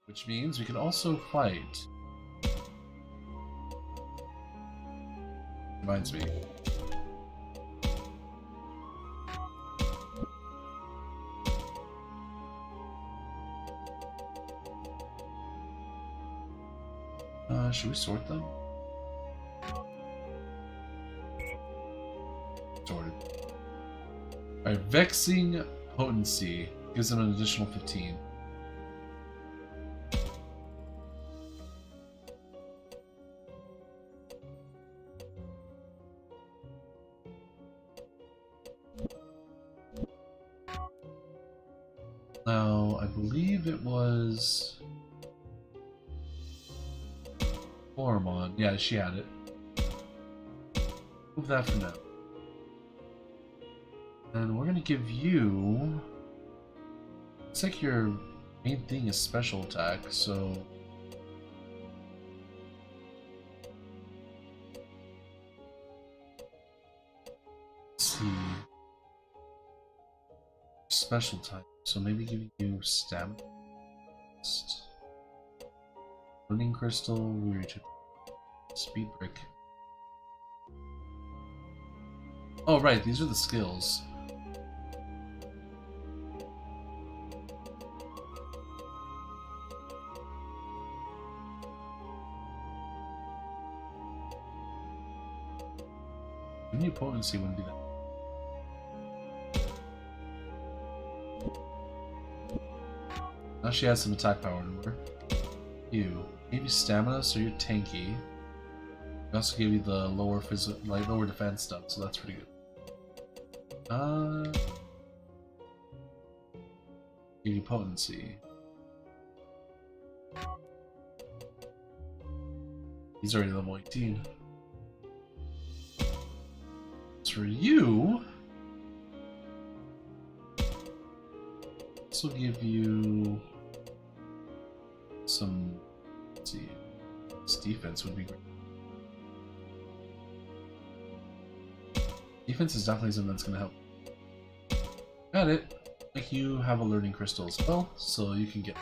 which means we can also fight. Reminds me. Should we sort them? Sorted. Alright, Vexing Potency gives them an additional 15. Now, I believe it was Hormon. Yeah, she had it. Move that for now. And we're gonna give you... Looks like your main thing is special attack, so... Let's see... Special type, so maybe giving you stamina. Learning crystal, weird speed brick. Oh right, these are the skills. New potency wouldn't be that. Now she has some attack power to her. You gave you stamina, so you're tanky. We also gave you the lower lower defense stuff, so that's pretty good. Give you potency. He's already level 18. As for you, this will give you some. Let's see, this defense would be great. Defense is definitely something that's going to help. Got it. Like you have a learning crystal as well, so you can get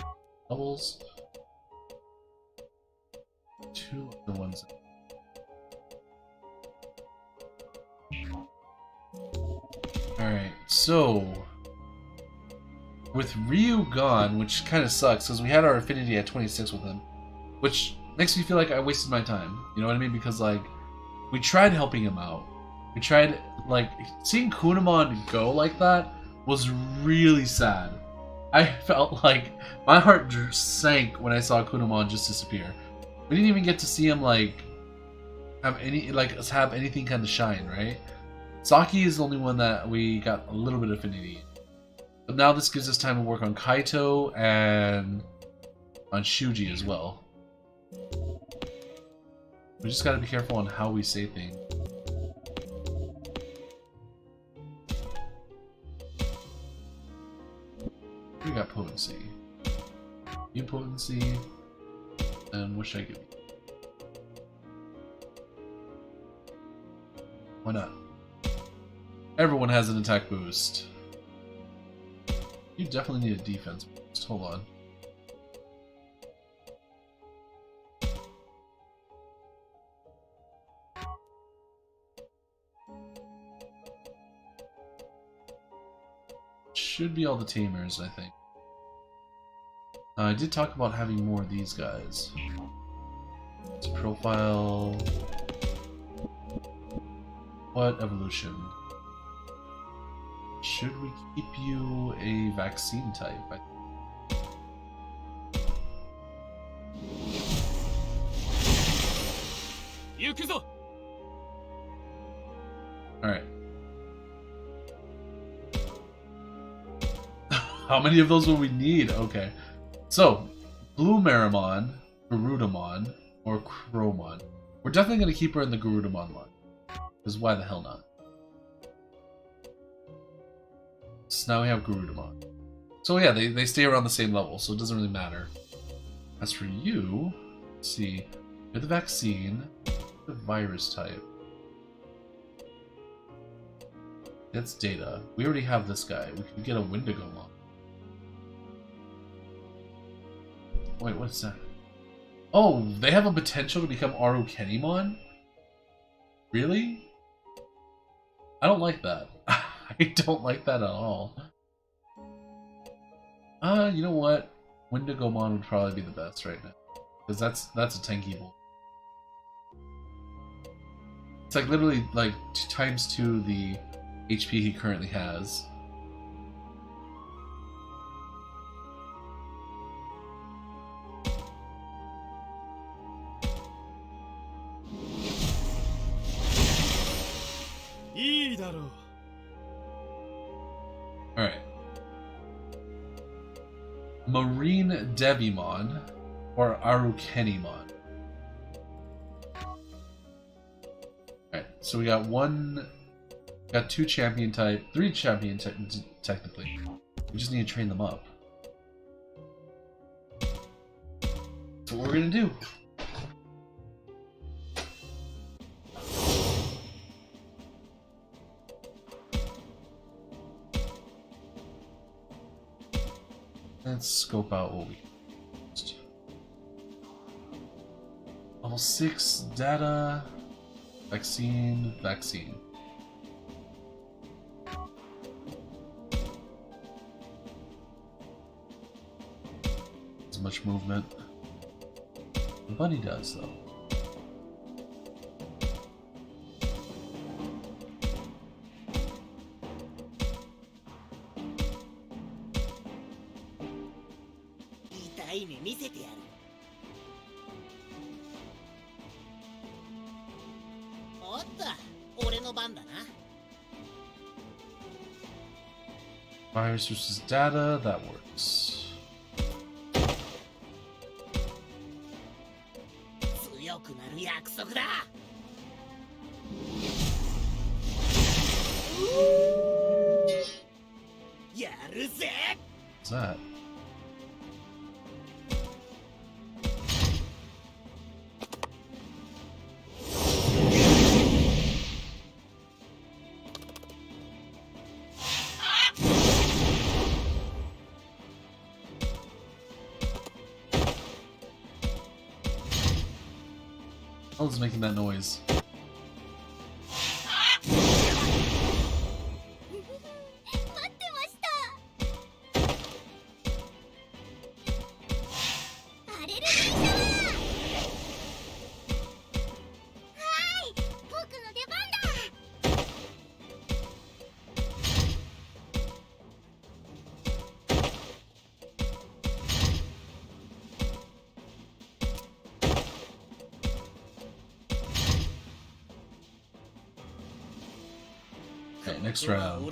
levels. 2 other ones. Alright, so with Ryu gone, which kind of sucks because we had our affinity at 26 with him, which makes me feel like I wasted my time. You know what I mean? Because like we tried helping him out. We tried, like, seeing Kunemon go like that was really sad. I felt like my heart sank when I saw Kunemon just disappear. We didn't even get to see him like have anything kind of shine, right? Saki is the only one that we got a little bit of affinity. But now this gives us time to work on Kaito and on Shuji as well. We just gotta be careful on how we say things. We got potency. You potency. And what should I give you? Why not? Everyone has an attack boost. You definitely need a defense boost. Hold on. Should be all the tamers, I think. I did talk about having more of these guys. It's profile. What evolution? Should we keep you a vaccine type? Alright. How many of those will we need? Okay. So, Blue Marimon, Garudamon, or Chromon. We're definitely going to keep her in the Garudamon line. Because why the hell not? So now we have Garudamon. So yeah, they stay around the same level, so it doesn't really matter. As for you, let's see. You're the vaccine, the virus type. That's data. We already have this guy. We can get a Wendigo on. Wait, what's that? Oh, they have a potential to become kunemon? Really? I don't like that. I don't like that at all. You know what? Wendigomon would probably be the best right now. Because that's a tanky bull. It's like literally like times 2 the HP he currently has. Alright. Marine Devimon or Arukenimon. Alright, so we got got 2 champion type, 3 champion type technically. We just need to train them up. That's what we're gonna do. Let's scope out what we used. Level 6 data, vaccine. As much movement. The bunny does though. Virus versus data, that works. What's that? What is making that noise? Okay, next round.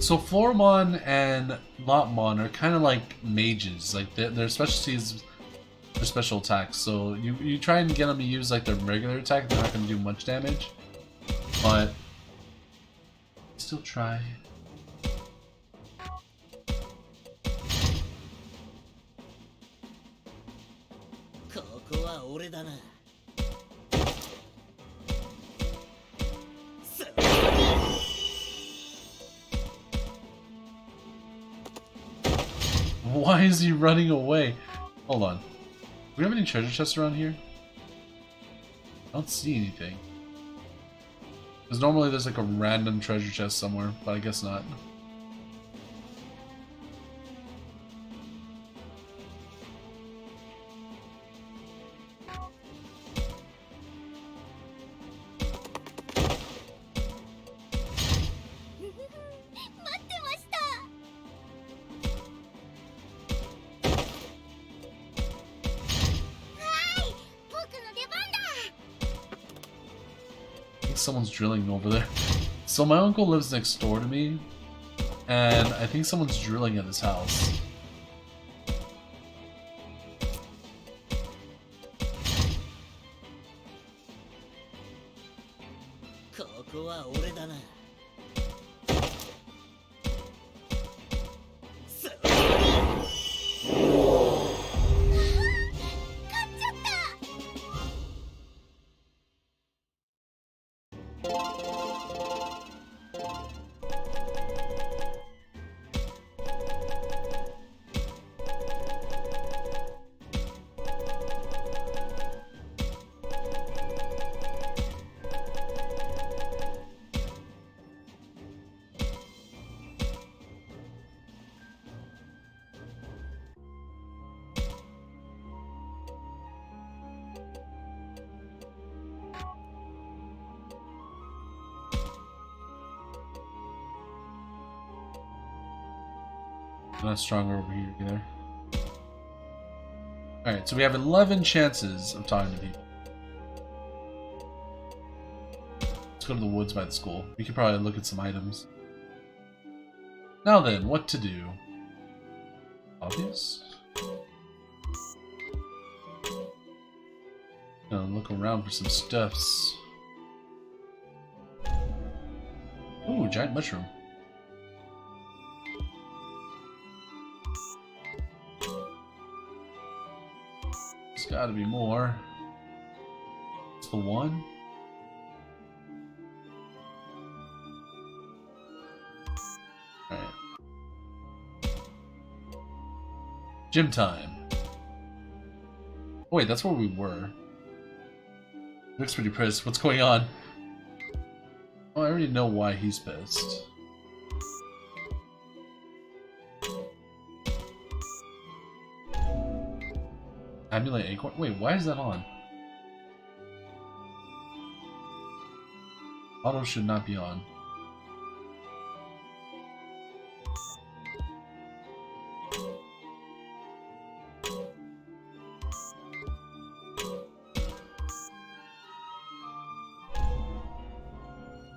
So Floramon and Lopmon are kind of like mages. Like their specialties, their special attacks. So you try and get them to use like their regular attack, they're not going to do much damage. But still try. Why is he running away? Hold on. Do we have any treasure chests around here? I don't see anything. Because normally there's like a random treasure chest somewhere, but I guess not. someone's drilling over there. So my uncle lives next door to me, and I think someone's drilling at his house. Not stronger over here either. Alright, so we have 11 chances of talking to people. Let's go to the woods by the school. We could probably look at some items. Now then, what to do? Obvious? Gonna look around for some stuffs. Ooh, giant mushroom. There's gotta be more. It's the one. Alright. Gym time. Oh, wait, that's where we were. Looks pretty pissed. What's going on? Oh, I already know why he's pissed. Emulate Acorn? Wait, why is that on? Auto should not be on.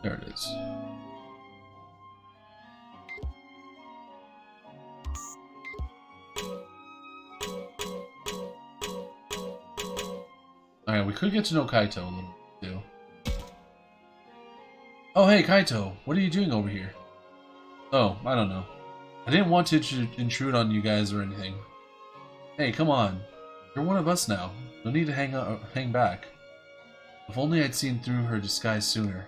There it is. Alright, we could get to know Kaito a little bit too. Oh hey Kaito, what are you doing over here? Oh, I don't know. I didn't want to intrude on you guys or anything. Hey, come on. You're one of us now. No need to hang back. If only I'd seen through her disguise sooner.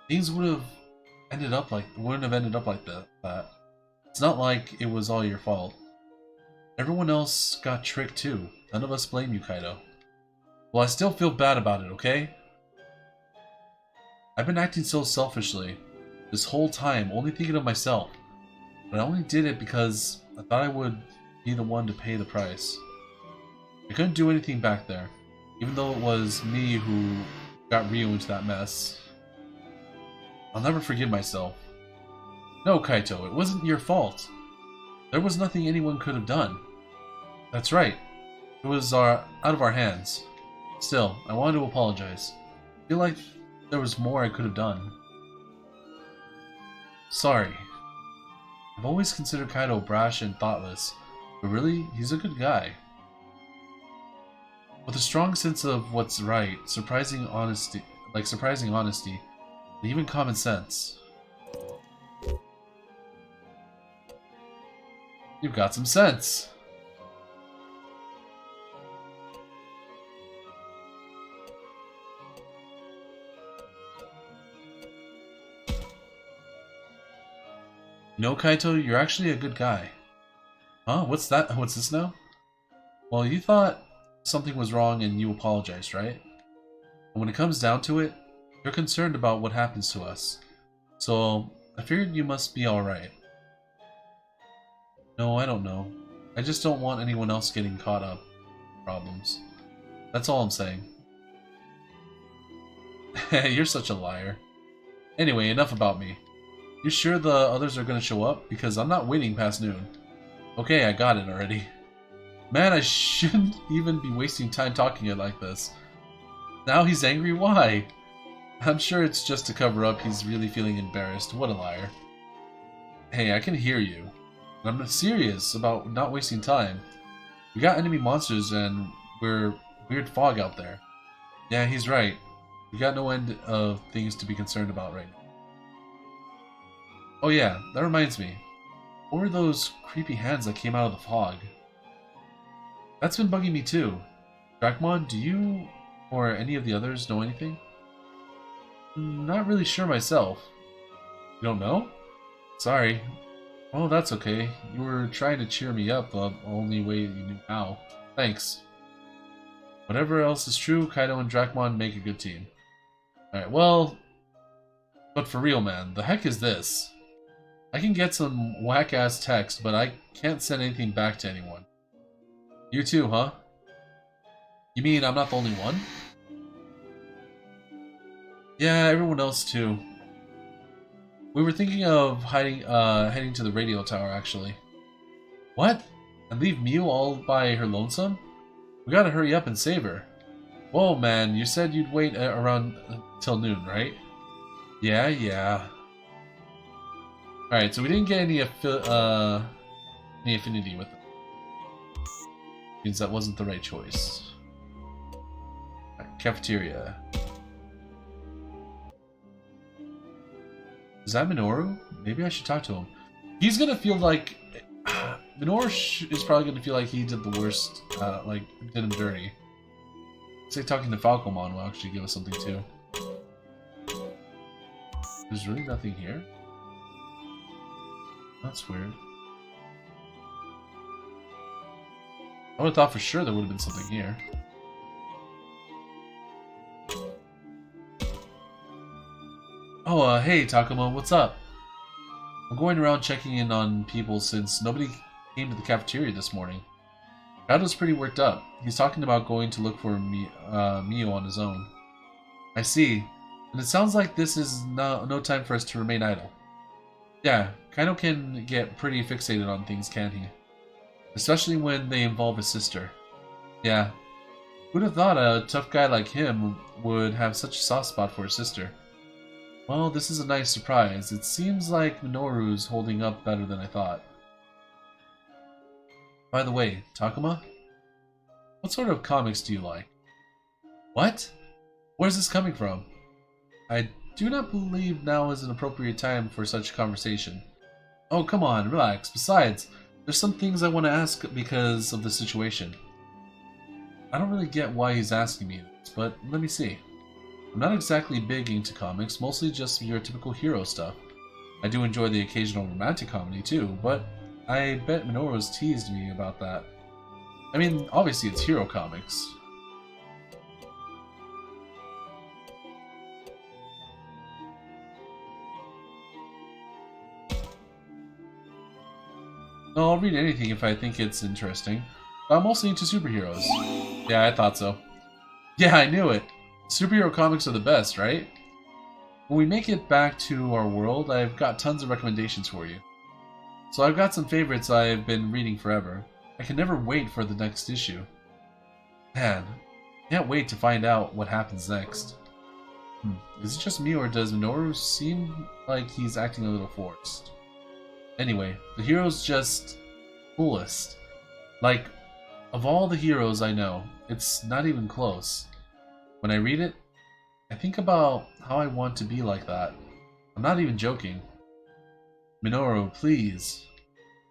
Things wouldn't have ended up like that. It's not like it was all your fault. Everyone else got tricked too. None of us blame you, Kaito. Well, I still feel bad about it, okay? I've been acting so selfishly this whole time, only thinking of myself. But I only did it because I thought I would be the one to pay the price. I couldn't do anything back there, even though it was me who got Ryo into that mess. I'll never forgive myself. No, Kaito, it wasn't your fault. There was nothing anyone could have done. That's right. It was out of our hands. Still, I wanted to apologize. I feel like there was more I could have done. Sorry. I've always considered Kaito brash and thoughtless, but really, he's a good guy. With a strong sense of what's right, surprising honesty, and even common sense. You've got some sense. You know, Kaito, you're actually a good guy. Huh? What's that? What's this now? Well, you thought something was wrong and you apologized, right? And when it comes down to it, you're concerned about what happens to us. So, I figured you must be alright. No, I don't know. I just don't want anyone else getting caught up in problems. That's all I'm saying. You're such a liar. Anyway, enough about me. You sure the others are gonna show up? Because I'm not waiting past noon. Okay, I got it already. Man, I shouldn't even be wasting time talking it like this. Now he's angry? Why? I'm sure it's just to cover up he's really feeling embarrassed. What a liar. Hey, I can hear you. And I'm serious about not wasting time. We got enemy monsters and we're weird fog out there. Yeah, he's right. We got no end of things to be concerned about right now. Oh yeah, that reminds me. What were those creepy hands that came out of the fog? That's been bugging me too. Dracmon, do you or any of the others know anything? Not really sure myself. You don't know? Sorry. Oh, that's okay. You were trying to cheer me up the only way you knew how. Thanks. Whatever else is true, Kaido and Dracmon make a good team. Alright, well... But for real, man, the heck is this? I can get some whack-ass text, but I can't send anything back to anyone. You too, huh? You mean I'm not the only one? Yeah, everyone else too. We were thinking of heading to the radio tower, actually. What? And leave Miu all by her lonesome? We gotta hurry up and save her. Whoa, man, you said you'd wait around till noon, right? Yeah. Alright, so we didn't get any affinity with them. Means that wasn't the right choice. Right, cafeteria. Is that Minoru? Maybe I should talk to him. He's gonna feel like... Minoru is probably gonna feel like he did the worst, like, did him dirty. It's like talking to Falcomon will actually give us something too. There's really nothing here? That's weird. I would have thought for sure there would have been something here. Oh, hey Takuma, what's up? I'm going around checking in on people since nobody came to the cafeteria this morning. Kaido's pretty worked up. He's talking about going to look for Mio on his own. I see. And it sounds like this is no time for us to remain idle. Yeah, Kaido can get pretty fixated on things, can't he? Especially when they involve his sister. Yeah. Who'd have thought a tough guy like him would have such a soft spot for his sister? Well, this is a nice surprise. It seems like Minoru's holding up better than I thought. By the way, Takuma? What sort of comics do you like? What? Where's this coming from? I do not believe now is an appropriate time for such conversation. Oh, come on, relax. Besides, there's some things I want to ask because of the situation. I don't really get why he's asking me this, but let me see. I'm not exactly big into comics, mostly just your typical hero stuff. I do enjoy the occasional romantic comedy too, but I bet Minoru's teased me about that. I mean, obviously it's hero comics. No, I'll read anything if I think it's interesting. But I'm mostly into superheroes. Yeah, I thought so. Yeah, I knew it. Superhero comics are the best, right? When we make it back to our world, I've got tons of recommendations for you. So I've got some favorites I've been reading forever. I can never wait for the next issue. Man, can't wait to find out what happens next. Is it just me or does Minoru seem like he's acting a little forced? Anyway, the hero's just coolest. Like, of all the heroes I know, it's not even close. When I read it, I think about how I want to be like that. I'm not even joking. Minoru, please.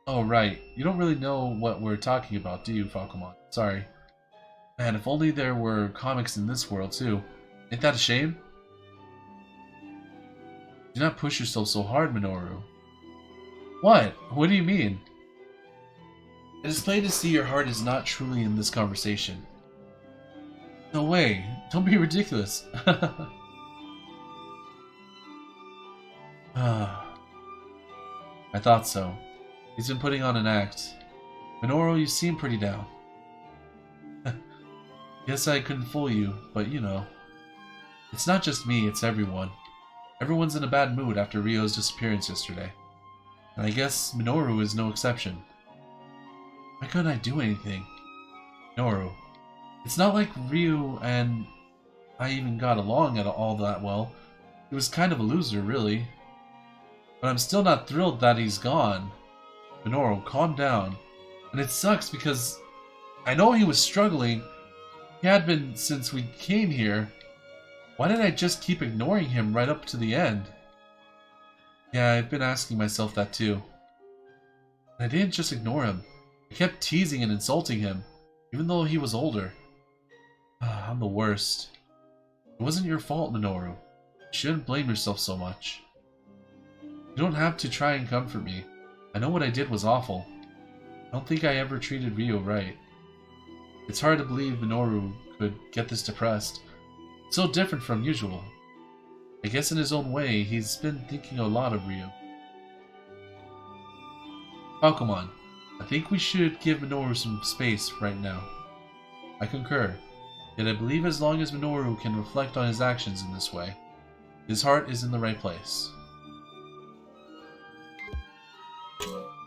Oh, right. You don't really know what we're talking about, do you, Falcomon? Sorry. Man, if only there were comics in this world, too. Ain't that a shame? Do not push yourself so hard, Minoru. What? What do you mean? It is plain to see your heart is not truly in this conversation. No way. Don't be ridiculous. I thought so. He's been putting on an act. Minoru, you seem pretty down. Guess I couldn't fool you, but you know. It's not just me, it's everyone. Everyone's in a bad mood after Ryo's disappearance yesterday. And I guess Minoru is no exception. Why couldn't I do anything? Minoru. It's not like Ryo and I even got along at all that well. He was kind of a loser, really. But I'm still not thrilled that he's gone. Minoru, calm down. And it sucks because I know he was struggling. He had been since we came here. Why did I just keep ignoring him right up to the end? Yeah, I've been asking myself that too. And I didn't just ignore him. I kept teasing and insulting him, even though he was older. I'm the worst. It wasn't your fault, Minoru. You shouldn't blame yourself so much. You don't have to try and comfort me. I know what I did was awful. I don't think I ever treated Rio right. It's hard to believe Minoru could get this depressed. It's so different from usual. I guess in his own way, he's been thinking a lot of Rio. Falcomon, I think we should give Minoru some space right now. I concur. Yet I believe as long as Minoru can reflect on his actions in this way, his heart is in the right place.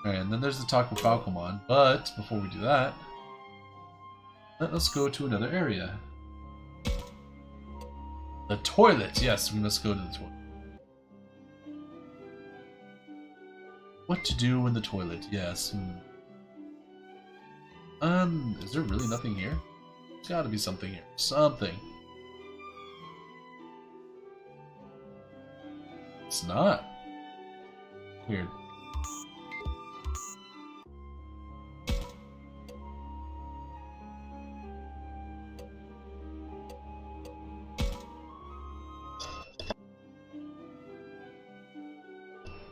Alright, and then there's the talk with Falcomon, but before we do that, let us go to another area. The toilet! Yes, we must go to the toilet. What to do in the toilet? Yes. Is there really nothing here? There's gotta be something here. Something. It's not. Weird.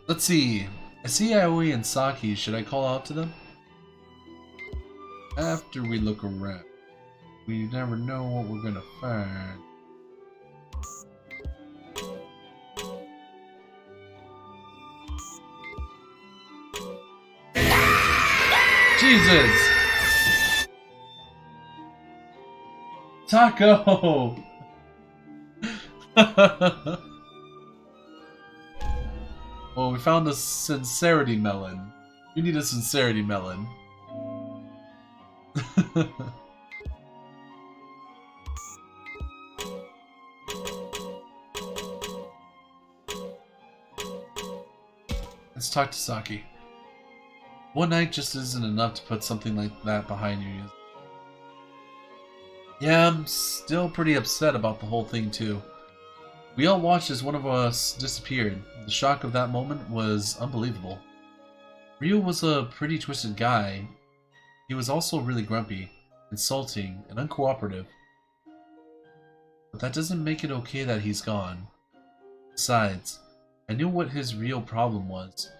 Let's see. I see Aoi and Saki. Should I call out to them? After we look around. We never know what we're gonna find. Jesus! Taco! Well, we found a sincerity melon. You need a sincerity melon. Let's talk to Saki. One night just isn't enough to put something like that behind you. Yeah, I'm still pretty upset about the whole thing too. We all watched as one of us disappeared. The shock of that moment was unbelievable. Ryo was a pretty twisted guy. He was also really grumpy, insulting, and uncooperative. But that doesn't make it okay that he's gone. Besides, I knew what his real problem was.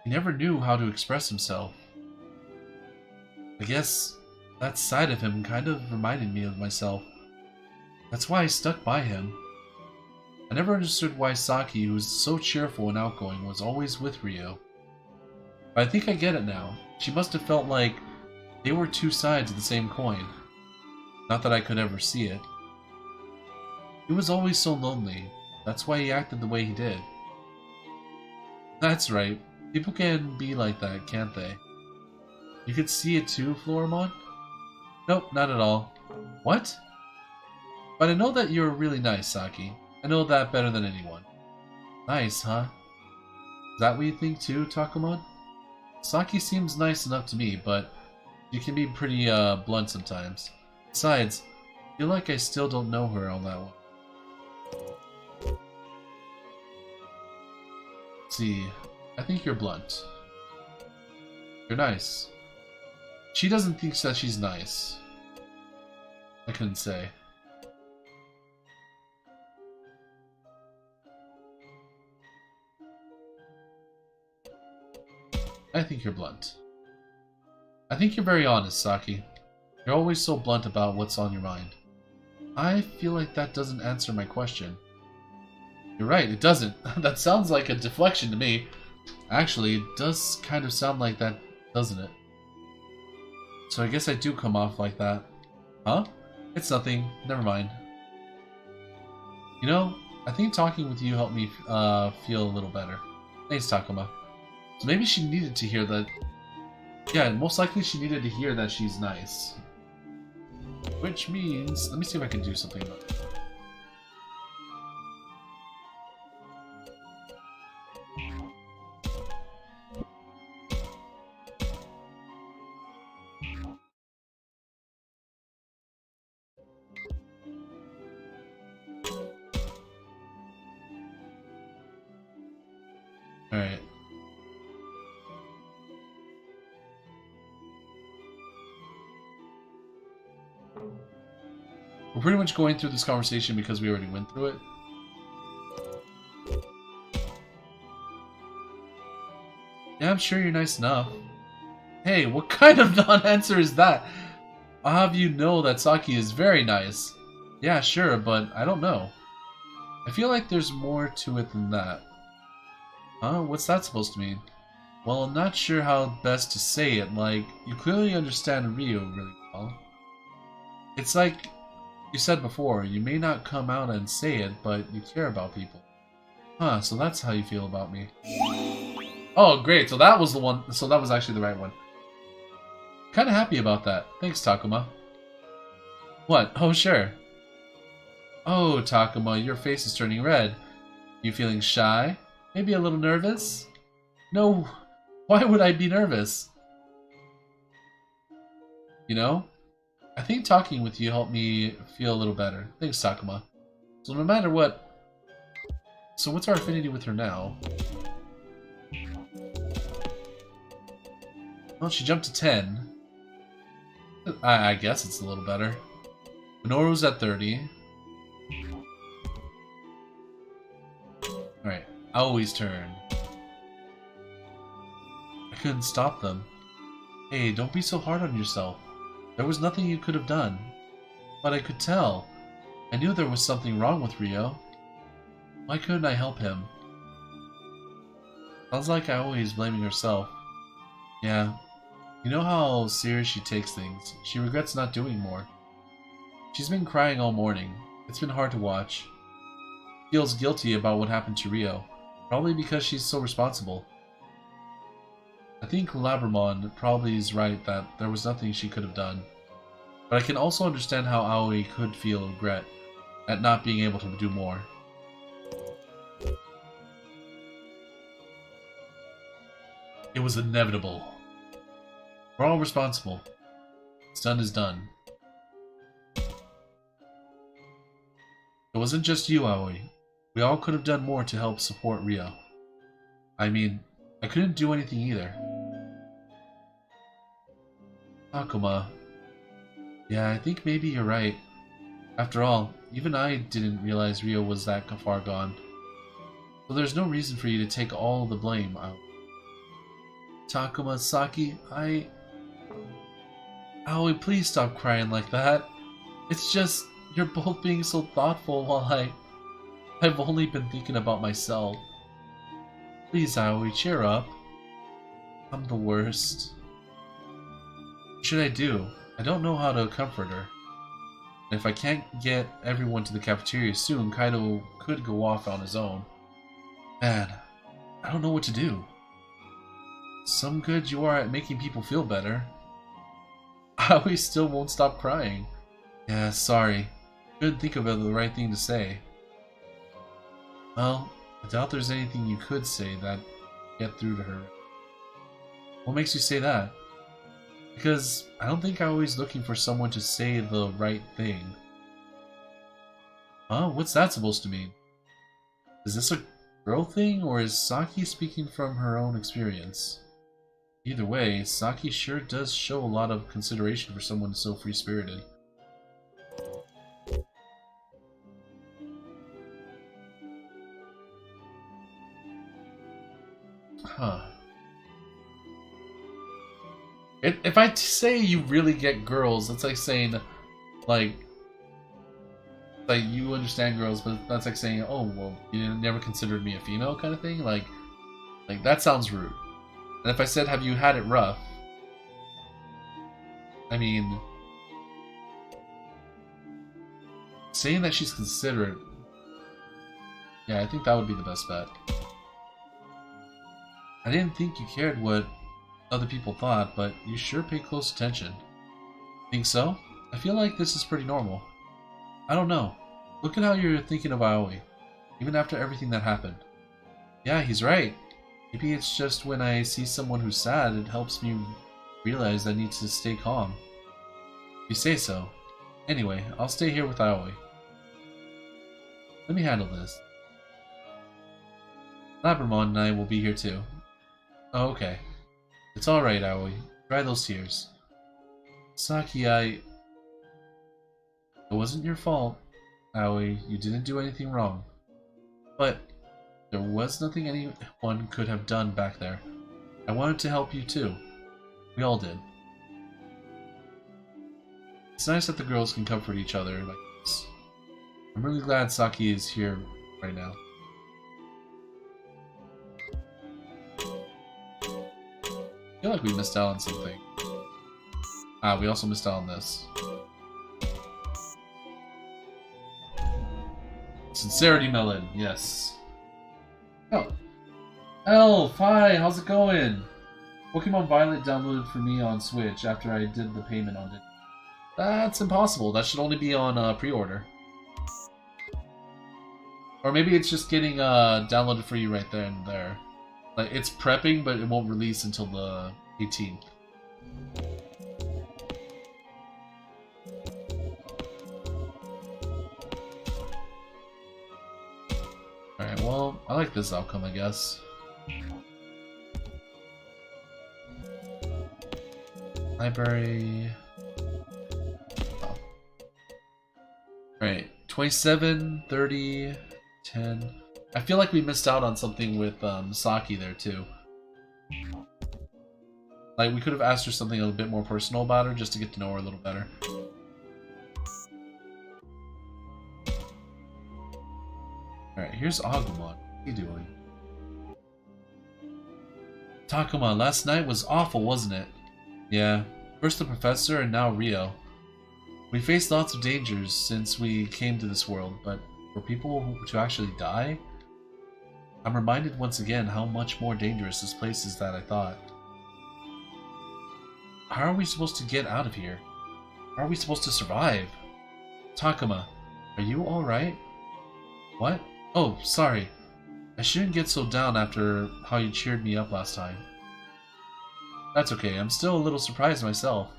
He never knew how to express himself. I guess that side of him kind of reminded me of myself. That's why I stuck by him. I never understood why Saki, who was so cheerful and outgoing, was always with Ryo. But I think I get it now. She must have felt like they were two sides of the same coin. Not that I could ever see it. He was always so lonely. That's why he acted the way he did. That's right. People can be like that, can't they? You could see it too, Floramon? Nope, not at all. What? But I know that you're really nice, Saki. I know that better than anyone. Nice, huh? Is that what you think too, Takumon? Saki seems nice enough to me, but you can be pretty blunt sometimes. Besides, I feel like I still don't know her all that well. Let's see, I think you're blunt. You're nice. She doesn't think that she's nice. I couldn't say. I think you're blunt. I think you're very honest, Saki. You're always so blunt about what's on your mind. I feel like that doesn't answer my question. You're right, it doesn't. That sounds like a deflection to me. Actually, it does kind of sound like that, doesn't it? So I guess I do come off like that. Huh? It's nothing. Never mind. You know, I think talking with you helped me feel a little better. Thanks, Takuma. So maybe she needed to hear that. Yeah, most likely she needed to hear that she's nice. Which means, let me see if I can do something about it. Alright. We're pretty much going through this conversation because we already went through it. Yeah, I'm sure you're nice enough. Hey, what kind of non-answer is that? I'll have you know that Saki is very nice. Yeah, sure, but I don't know. I feel like there's more to it than that. Huh? What's that supposed to mean? Well, I'm not sure how best to say it. Like, you clearly understand Ryo really well. It's like you said before, you may not come out and say it, but you care about people. Huh, so that's how you feel about me. Oh, great, so that was the one, so that was actually the right one. Kinda happy about that. Thanks, Takuma. What? Oh, sure. Oh, Takuma, your face is turning red. You feeling shy? Maybe a little nervous? No, why would I be nervous? You know, I think talking with you helped me feel a little better. Thanks, Takuma. So no matter what... So what's our affinity with her now? Well, she jumped to 10. I guess it's a little better. Minoru's at 30. Alright, Aoi's turn. I couldn't stop them. Hey, don't be so hard on yourself. There was nothing you could have done. But I could tell. I knew there was something wrong with Ryo. Why couldn't I help him? Sounds like Aoi's blaming herself. Yeah. You know how serious she takes things. She regrets not doing more. She's been crying all morning. It's been hard to watch. Feels guilty about what happened to Ryo. Probably because she's so responsible. I think Labramon probably is right that there was nothing she could have done. But I can also understand how Aoi could feel regret at not being able to do more. It was inevitable. We're all responsible. What's done is done. It wasn't just you, Aoi. We all could have done more to help support Ryo. I mean, I couldn't do anything either. Takuma. Yeah, I think maybe you're right. After all, even I didn't realize Ryo was that far gone. So there's no reason for you to take all the blame, Aoi. Takuma, Saki, Aoi, please stop crying like that. It's just, you're both being so thoughtful while I've only been thinking about myself. Please, Aoi, cheer up. I'm the worst. What should I do? I don't know how to comfort her. And if I can't get everyone to the cafeteria soon, Kaido could go off on his own. Man, I don't know what to do. Some good you are at making people feel better. Aoi still won't stop crying. Yeah, sorry. Couldn't think of the right thing to say. Well, I doubt there's anything you could say that get through to her. What makes you say that? Because I don't think Aoi's looking for someone to say the right thing. Huh? What's that supposed to mean? Is this a girl thing, or is Saki speaking from her own experience? Either way, Saki sure does show a lot of consideration for someone so free-spirited. Huh. If I say you really get girls, that's like saying, like you understand girls, but that's like saying, oh, well, you never considered me a female kind of thing? Like that sounds rude. And if I said, have you had it rough? I mean, saying that she's considerate, yeah, I think that would be the best bet. I didn't think you cared what other people thought, but you sure pay close attention. Think so? I feel like this is pretty normal. I don't know. Look at how you're thinking of Aoi, even after everything that happened. Yeah, he's right. Maybe it's just when I see someone who's sad, it helps me realize I need to stay calm. You say so. Anyway, I'll stay here with Aoi. Let me handle this. Labramon and I will be here too. Oh, okay. It's alright, Aoi. Dry those tears. Saki, It wasn't your fault, Aoi. You didn't do anything wrong. But there was nothing anyone could have done back there. I wanted to help you too. We all did. It's nice that the girls can comfort each other like this. I'm really glad Saki is here right now. I feel like we missed out on something. Ah, we also missed out on this. Sincerity Melon, yes. Oh. Elf, hi, how's it going? Pokemon Violet downloaded for me on Switch after I did the payment on it. That's impossible. That should only be on pre-order. Or maybe it's just getting downloaded for you right there and there. Like, it's prepping, but it won't release until the 18th. Alright, well, I like this outcome, I guess. Library... Oh. Alright, 27, 30, 10... I feel like we missed out on something with Saki there, too. Like, we could have asked her something a little bit more personal about her, just to get to know her a little better. Alright, here's Agumon. What are you doing? Takuma, last night was awful, wasn't it? Yeah. First the professor, and now Rio. We faced lots of dangers since we came to this world, but for people to actually die? I'm reminded once again how much more dangerous this place is than I thought. How are we supposed to get out of here? How are we supposed to survive? Takuma, are you alright? What? Oh, sorry. I shouldn't get so down after how you cheered me up last time. That's okay, I'm still a little surprised myself.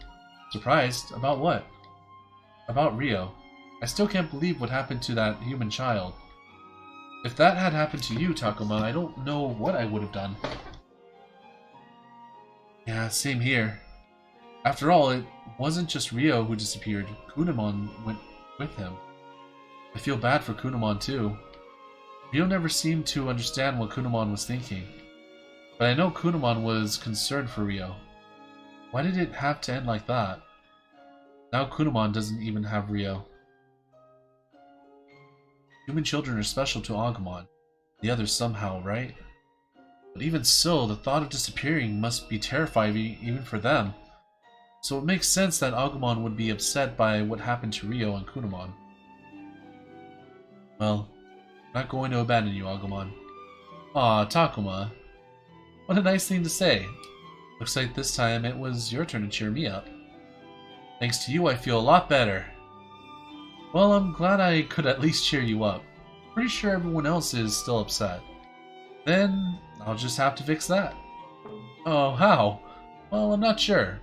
Surprised? About what? About Rio. I still can't believe what happened to that human child. If that had happened to you, Takuma, I don't know what I would have done. Yeah, same here. After all, it wasn't just Rio who disappeared. Kunemon went with him. I feel bad for Kunemon too. Rio never seemed to understand what Kunemon was thinking. But I know Kunemon was concerned for Rio. Why did it have to end like that? Now Kunemon doesn't even have Rio. Human children are special to Agumon. The others somehow, right? But even so, the thought of disappearing must be terrifying even for them. So it makes sense that Agumon would be upset by what happened to Rio and Kunemon. Well, I'm not going to abandon you, Agumon. Aw, Takuma. What a nice thing to say. Looks like this time it was your turn to cheer me up. Thanks to you, I feel a lot better. Well, I'm glad I could at least cheer you up. Pretty sure everyone else is still upset. Then, I'll just have to fix that. Oh, how? Well, I'm not sure.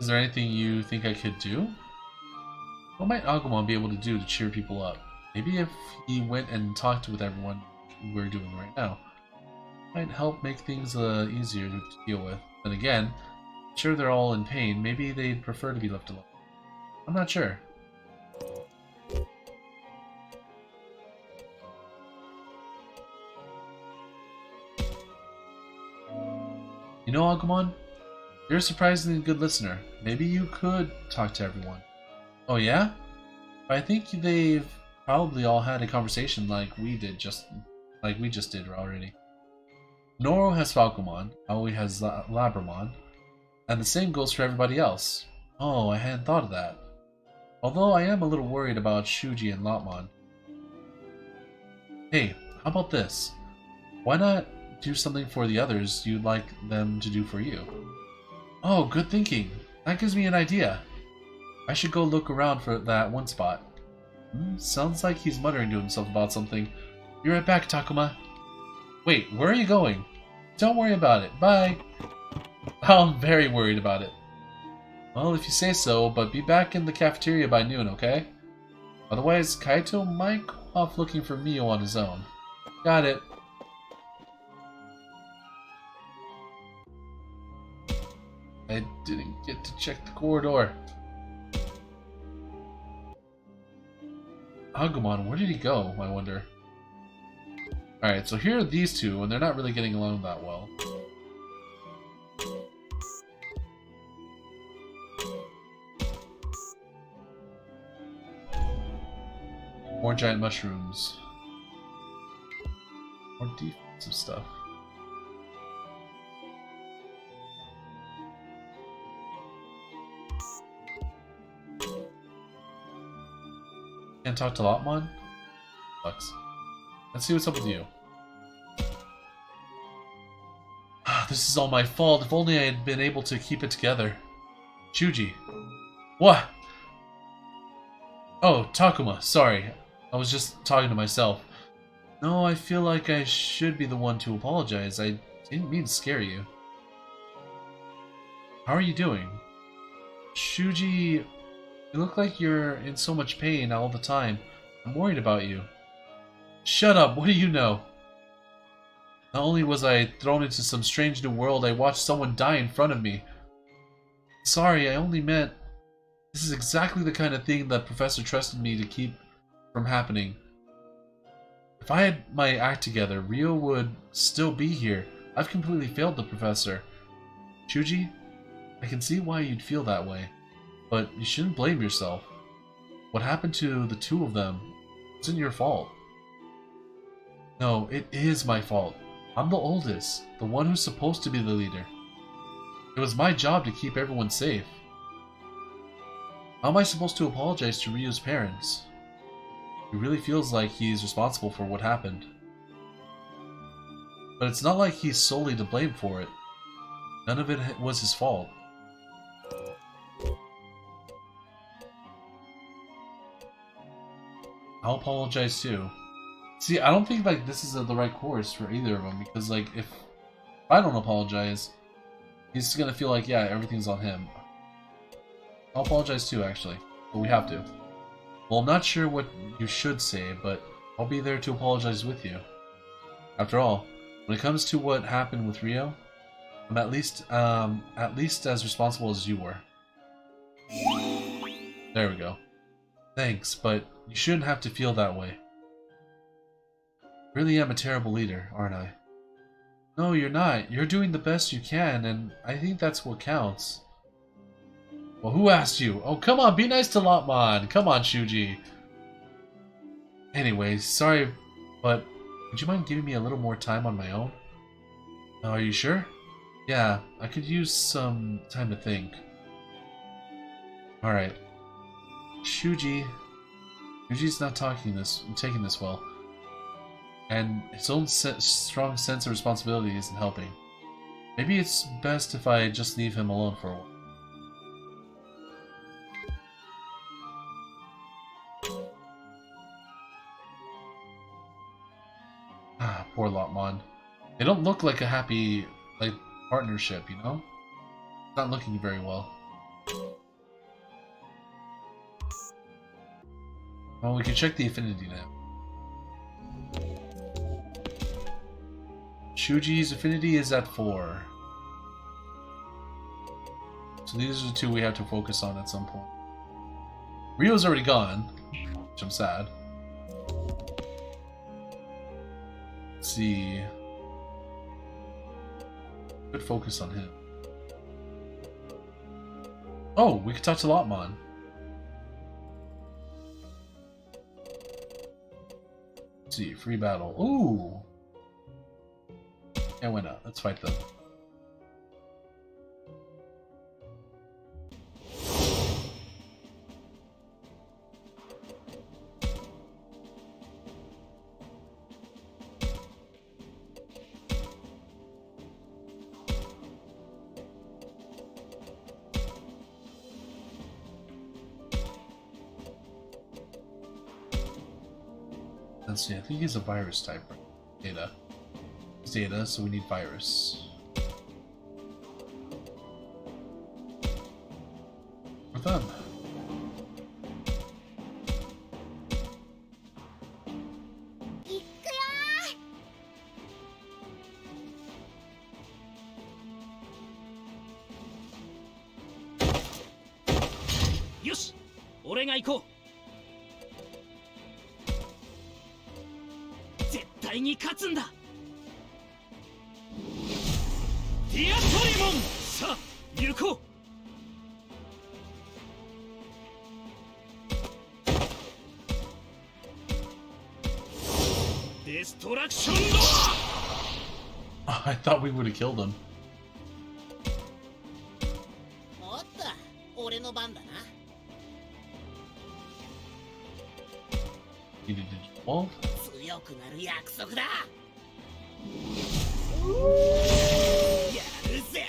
Is there anything you think I could do? What might Agumon be able to do to cheer people up? Maybe if he went and talked with everyone we're doing right now. Might help make things easier to deal with. Then again, I'm sure they're all in pain. Maybe they'd prefer to be left alone. I'm not sure. You know, Agumon, you're a surprisingly good listener. Maybe you could talk to everyone. Oh yeah? I think they've probably all had a conversation like we just did already. Noro has Falcomon, Aoi has Labramon, and the same goes for everybody else. Oh, I hadn't thought of that. Although I am a little worried about Shuji and Lotmon. Hey, how about this? Why not do something for the others you'd like them to do for you? Oh, good thinking. That gives me an idea. I should go look around for that one spot. Sounds like he's muttering to himself about something. Be right back, Takuma. Wait, where are you going? Don't worry about it. Bye. I'm very worried about it. Well, if you say so, but be back in the cafeteria by noon, okay? Otherwise, Kaito might go off looking for Mio on his own. Got it. I didn't get to check the corridor. Agumon, where did he go, I wonder? Alright, so here are these two, and they're not really getting along that well. More giant mushrooms. More defensive stuff. Can't talk to Lotmon? Sucks. Let's see what's up with you. This is all my fault. If only I had been able to keep it together. Shuji. What? Oh, Takuma. Sorry. I was just talking to myself. No, I feel like I should be the one to apologize. I didn't mean to scare you. How are you doing? Shuji, you look like you're in so much pain all the time. I'm worried about you. Shut up, what do you know? Not only was I thrown into some strange new world, I watched someone die in front of me. Sorry, I only meant... This is exactly the kind of thing that Professor trusted me to keep from happening. If I had my act together, Rio would still be here. I've completely failed the Professor. Shuji, I can see why you'd feel that way, but you shouldn't blame yourself. What happened to the two of them isn't your fault. No, it is my fault. I'm the oldest, the one who's supposed to be the leader. It was my job to keep everyone safe. How am I supposed to apologize to Ryo's parents? He really feels like he's responsible for what happened. But it's not like he's solely to blame for it. None of it was his fault. I'll apologize too. See, I don't think like this is the right course for either of them, because like if I don't apologize, he's gonna feel like, yeah, everything's on him. I'll apologize too, actually, but we have to. Well, I'm not sure what you should say, but I'll be there to apologize with you. After all, when it comes to what happened with Rio, I'm at least as responsible as you were. There we go. Thanks, but you shouldn't have to feel that way. I really am a terrible leader, aren't I? No, you're not. You're doing the best you can, and I think that's what counts. Well, who asked you? Oh, come on, be nice to Lotmon. Come on, Shuji. Anyway, sorry, but would you mind giving me a little more time on my own? Are you sure? Yeah, I could use some time to think. Alright. Shuji's not taking this well. And his own strong sense of responsibility isn't helping. Maybe it's best if I just leave him alone for a while. Ah, poor Lotmon. They don't look like a happy, partnership, you know? It's not looking very well. Well, we can check the affinity now. Shuji's affinity is at 4. So these are the two we have to focus on at some point. Rio's already gone, which I'm sad. Let's see. Good focus on him. Oh, we could talk to Lotmon. Let's see, free battle. Ooh! Yeah, why not? Let's fight them. Let's see, I think he's a virus type. Data. data, so we need virus. We're done. Yoshi, 俺が行こう。絶対に勝つんだ。ディアトリモン、さあ行こう。デストラクションドア。 I thought we would have killed him. おっと、俺の番だな。You did well. 強くなる約束だ。やるぜ。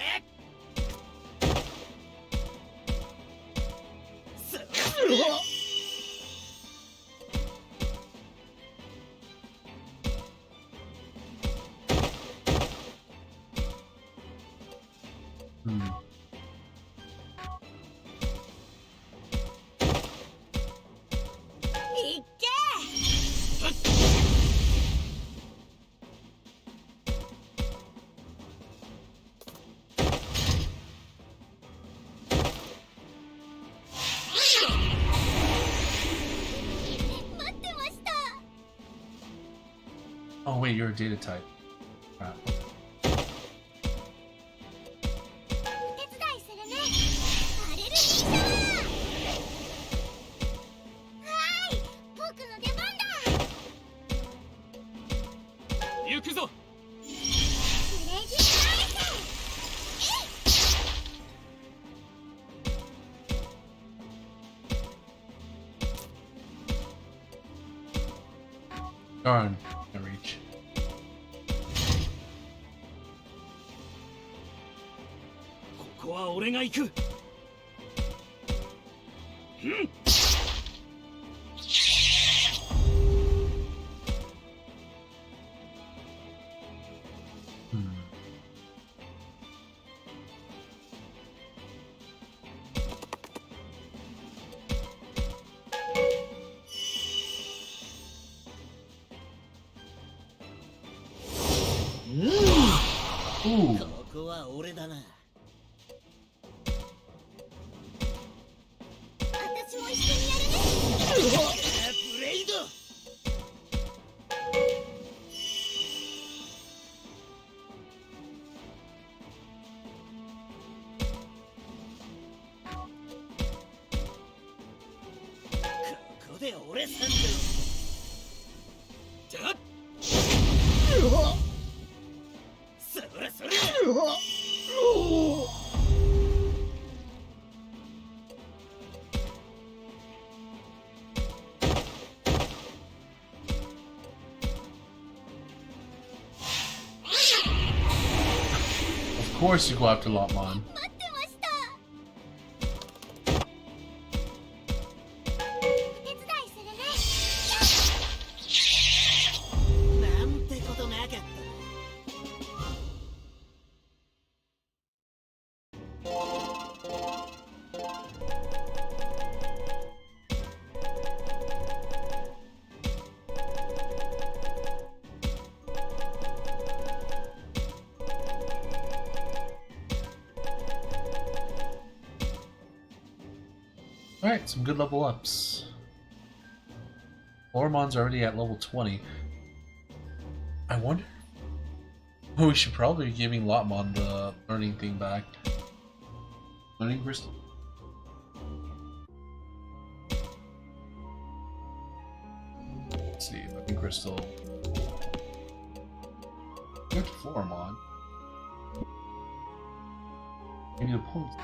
いっけ。待ってました。 Oh wait, you're a data type. Crap. お手伝いするね。アレルギーシャワー。はい、僕の出番だ。行くぞ。レジ返せ。Darn, can't reach. ここは俺が行く。うん。Ooh. ここは俺だな。私も一緒にやるね。ブレイド。ここで俺さんと。じゃあ。それそれ。Of course you go after Lotmon. 待ってました。お手伝いするね。なんてことなかったな。Alright, some good level ups. Ormon's already at level 20. I wonder... Oh, we should probably be giving Lotmon the learning thing back. Learning crystal. Let's see, learning crystal. Go to Floramon. Maybe the points.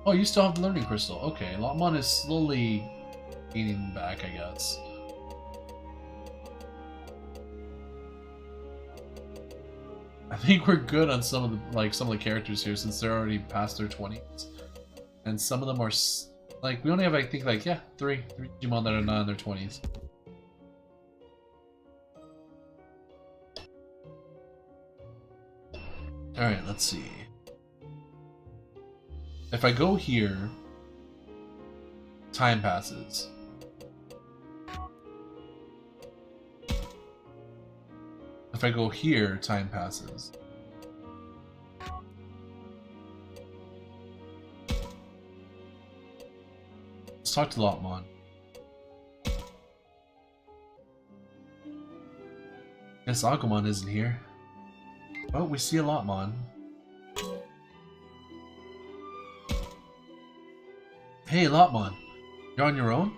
Oh, you still have the learning crystal. Okay, Lotmon is slowly gaining back, I guess. I think we're good on some of the characters here since they're already past their 20s, and some of them are we only have three Digimon that are not in their 20s. Alright, let's see. If I go here, time passes. If I go here, time passes. Let's talk to Lotmon. Guess Agumon isn't here. Well, we see a Lotmon. Hey, Lotmon. You're on your own?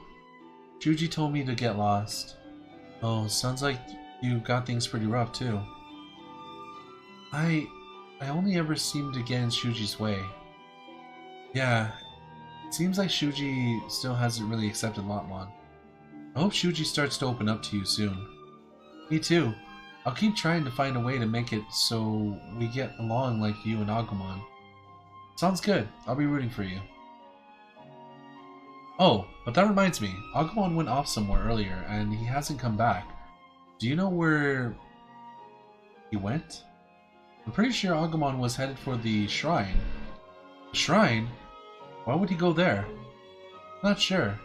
Shuji told me to get lost. Oh, sounds like you got things pretty rough, too. I only ever seem to get in Shuji's way. Yeah, it seems like Shuji still hasn't really accepted Lotmon. I hope Shuji starts to open up to you soon. Me too. I'll keep trying to find a way to make it so we get along like you and Agumon. Sounds good. I'll be rooting for you. Oh, but that reminds me. Agumon went off somewhere earlier, and he hasn't come back. Do you know where he went? I'm pretty sure Agumon was headed for the shrine. The shrine? Why would he go there? Not sure.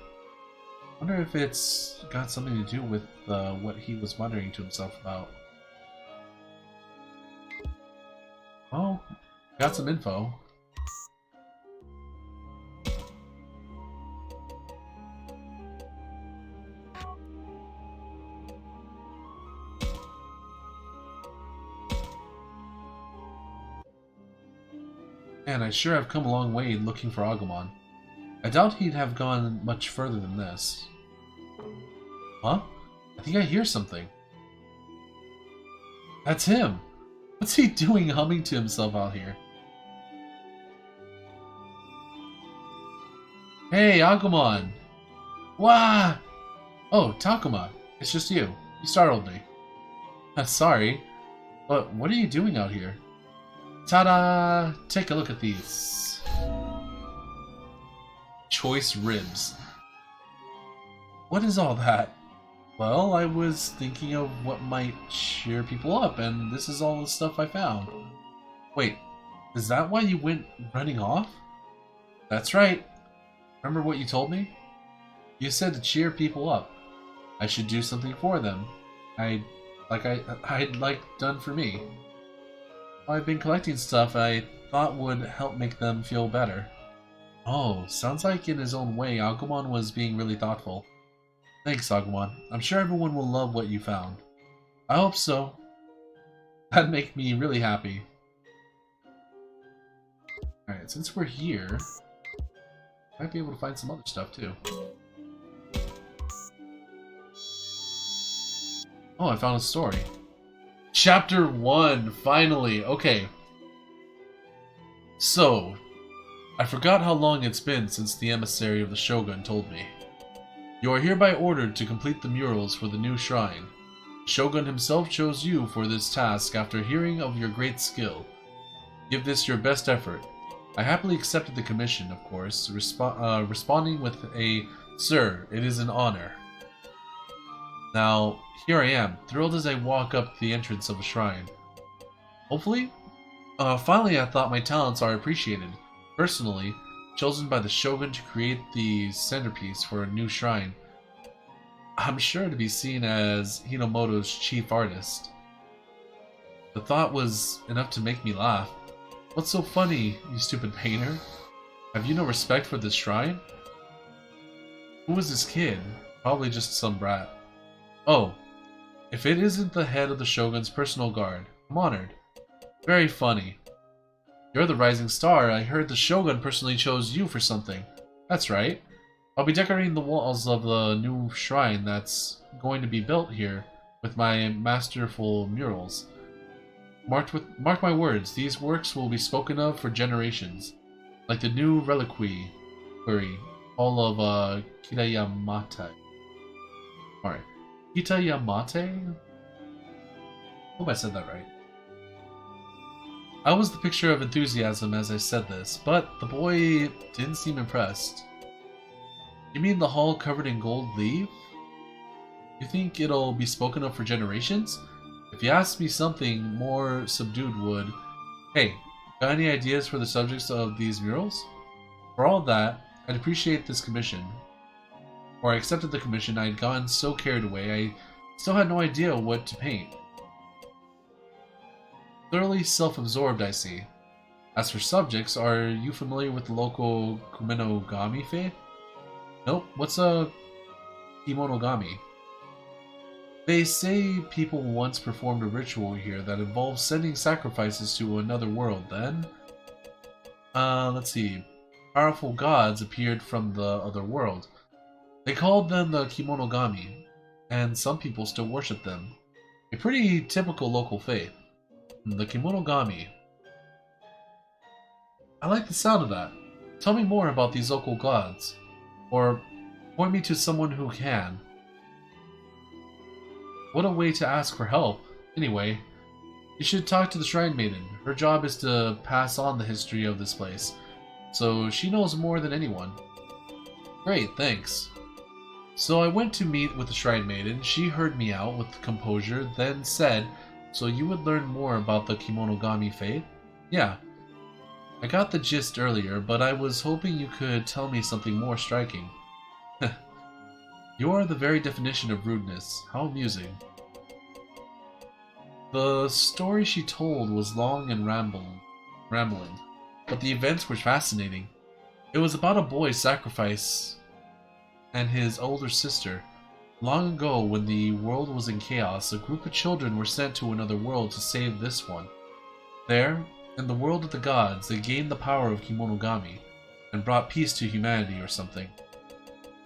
Wonder if it's got something to do with what he was muttering to himself about. Oh, got some info. Man, I sure have come a long way looking for Agumon. I doubt he'd have gone much further than this. Huh? I think I hear something. That's him! What's he doing humming to himself out here? Hey, Agumon! Wah! Oh, Takuma, it's just you. You startled me. Sorry, but what are you doing out here? Ta-da! Take a look at these. Choice ribs. What is all that? Well, I was thinking of what might cheer people up, and this is all the stuff I found. Wait, is that why you went running off? That's right. Remember what you told me? You said to cheer people up. I should do something for them. I'd like done for me. I've been collecting stuff I thought would help make them feel better. Oh, sounds like in his own way, Agumon was being really thoughtful. Thanks, Agumon. I'm sure everyone will love what you found. I hope so. That'd make me really happy. Alright, since we're here, I might be able to find some other stuff too. Oh, I found a story. Chapter 1, finally. Okay. So, I forgot how long it's been since the emissary of the Shogun told me. You are hereby ordered to complete the murals for the new shrine. The Shogun himself chose you for this task after hearing of your great skill. Give this your best effort. I happily accepted the commission, of course, responding with a, "Sir, it is an honor." Now, here I am, thrilled as I walk up the entrance of the shrine. Hopefully? Finally I thought my talents are appreciated. Personally, chosen by the Shogun to create the centerpiece for a new shrine. I'm sure to be seen as Hinomoto's chief artist. The thought was enough to make me laugh. What's so funny, you stupid painter? Have you no respect for this shrine? Who is this kid? Probably just some brat. Oh, if it isn't the head of the Shogun's personal guard, I'm honored. Very funny. You're the rising star. I heard the Shogun personally chose you for something. That's right. I'll be decorating the walls of the new shrine that's going to be built here with my masterful murals. Mark my words, these works will be spoken of for generations. Like the new reliquary, all of Kitayamate. Alright. Kitayamate? Hope I said that right. I was the picture of enthusiasm as I said this, but the boy didn't seem impressed. You mean the hall covered in gold leaf? You think it'll be spoken of for generations? If you asked me something more subdued would, Hey, got any ideas for the subjects of these murals? For all that, I'd appreciate this commission. Or I accepted the commission, I had gotten so carried away, I still had no idea what to paint. Thoroughly self-absorbed, I see. As for subjects, are you familiar with the local kumenogami faith? Nope, what's a kimonogami? They say people once performed a ritual here that involves sending sacrifices to another world, then? Let's see. Powerful gods appeared from the other world. They called them the kimonogami, and some people still worship them. A pretty typical local faith. The kimonogami. I like the sound of that. Tell me more about these local gods. Or point me to someone who can. What a way to ask for help. Anyway, you should talk to the Shrine Maiden. Her job is to pass on the history of this place, so she knows more than anyone. Great, thanks. So I went to meet with the Shrine Maiden. She heard me out with composure, then said, so you would learn more about the kimonogami faith? Yeah. I got the gist earlier, but I was hoping you could tell me something more striking. You are the very definition of rudeness. How amusing. The story she told was long and rambling, but the events were fascinating. It was about a boy's sacrifice and his older sister. Long ago, when the world was in chaos, a group of children were sent to another world to save this one. There, in the world of the gods, they gained the power of kimonogami and brought peace to humanity or something.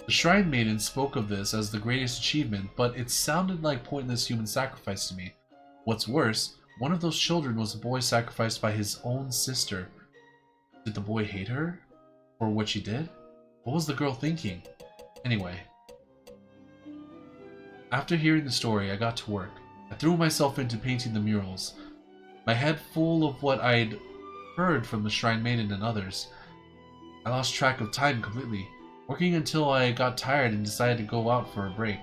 The Shrine Maiden spoke of this as the greatest achievement, but it sounded like pointless human sacrifice to me. What's worse, one of those children was a boy sacrificed by his own sister. Did the boy hate her? For what she did? What was the girl thinking? Anyway. After hearing the story, I got to work. I threw myself into painting the murals, my head full of what I'd heard from the Shrine Maiden and others. I lost track of time completely, working until I got tired and decided to go out for a break.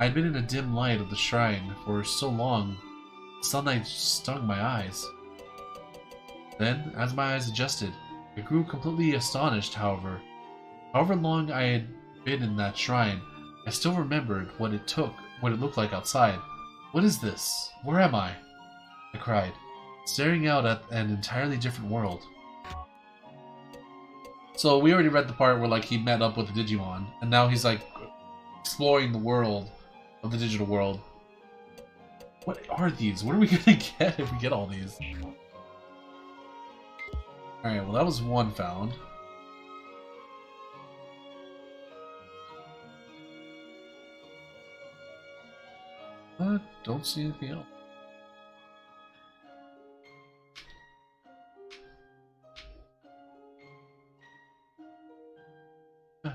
I had been in a dim light of the shrine for so long, the sunlight stung my eyes. Then, as my eyes adjusted, I grew completely astonished, however. However long I had been in that shrine, I still remembered what it looked like outside. What is this? Where am I? I cried, staring out at an entirely different world. So we already read the part where like he met up with the Digimon, and now he's like exploring the world of the digital world. What are these? What are we gonna get if we get all these? Alright, well that was one found. Don't see anything else.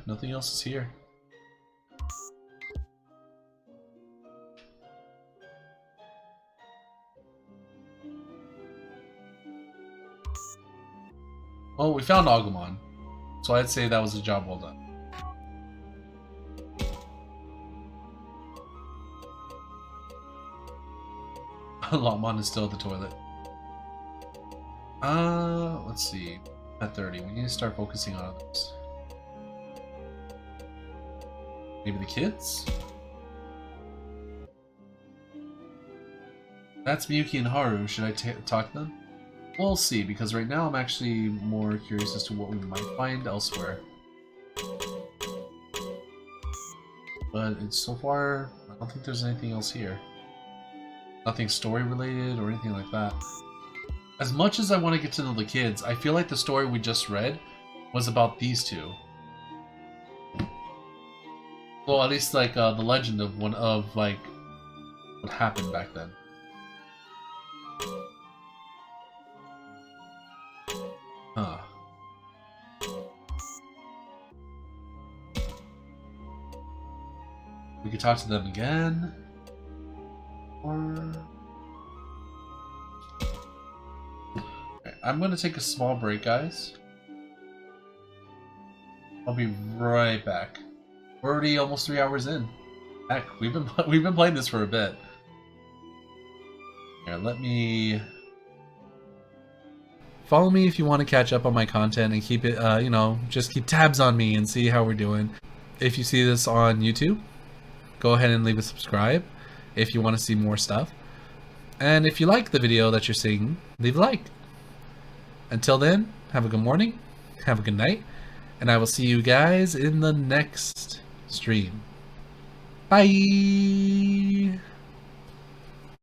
Nothing else is here. Well, we found Agumon, so I'd say that was a job well done. Lotmon is still at the toilet. Let's see. At 30, we need to start focusing on others. Maybe the kids? That's Miyuki and Haru. Should I talk to them? We'll see, because right now I'm actually more curious as to what we might find elsewhere. But it's so far, I don't think there's anything else here. Nothing story related or anything like that. As much as I want to get to know the kids, I feel like the story we just read was about these two. Well, at least like the legend of like what happened back then. Huh. We could talk to them again. Or... I'm gonna take a small break, guys. I'll be right back. We're already almost 3 hours in. Heck, we've been playing this for a bit. Here, let me Follow me if you want to catch up on my content and keep it, you know, just keep tabs on me and see how we're doing. If you see this on YouTube, go ahead and leave a subscribe if you want to see more stuff. And if you like the video that you're seeing, leave a like. Until then, have a good morning, have a good night, and I will see you guys in the next stream. Bye!